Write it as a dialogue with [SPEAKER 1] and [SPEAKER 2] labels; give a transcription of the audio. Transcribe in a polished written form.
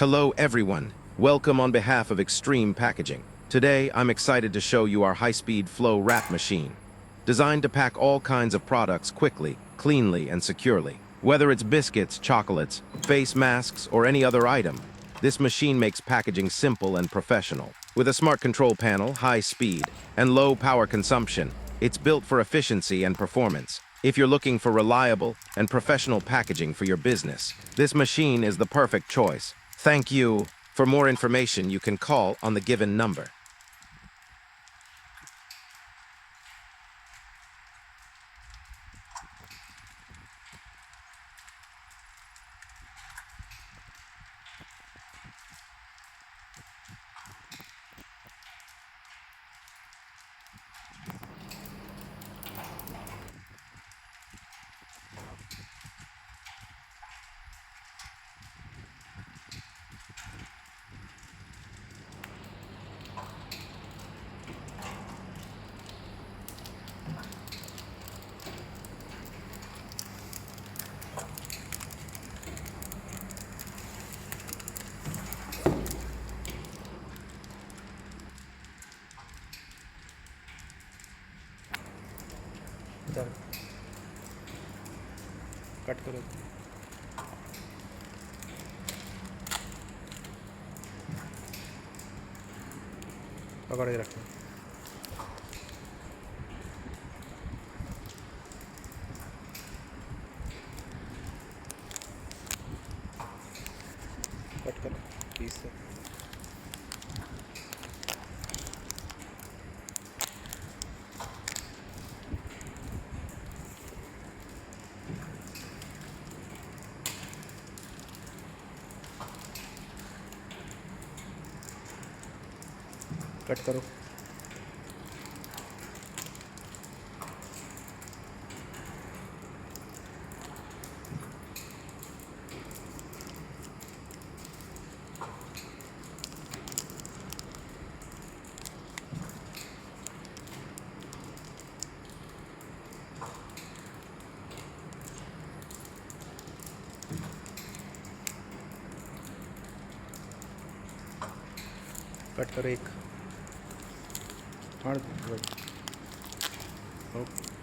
[SPEAKER 1] Hello everyone, welcome on behalf of Extreme Packaging. Today I'm excited to show you our high-speed flow wrap machine. Designed to pack all kinds of products quickly, cleanly, and securely. Whether it's biscuits, chocolates, face masks, or any other item, this machine makes packaging simple and professional. With a smart control panel, high speed, and low power consumption, it's built for efficiency and performance. If you're looking for reliable and professional packaging for your business, this machine is the perfect choice. Thank you. For more information, you can call on the given number.
[SPEAKER 2] इधर cut करो पकड़ के रखो cut करो piece से cut करो cut करो एक हाँ ओके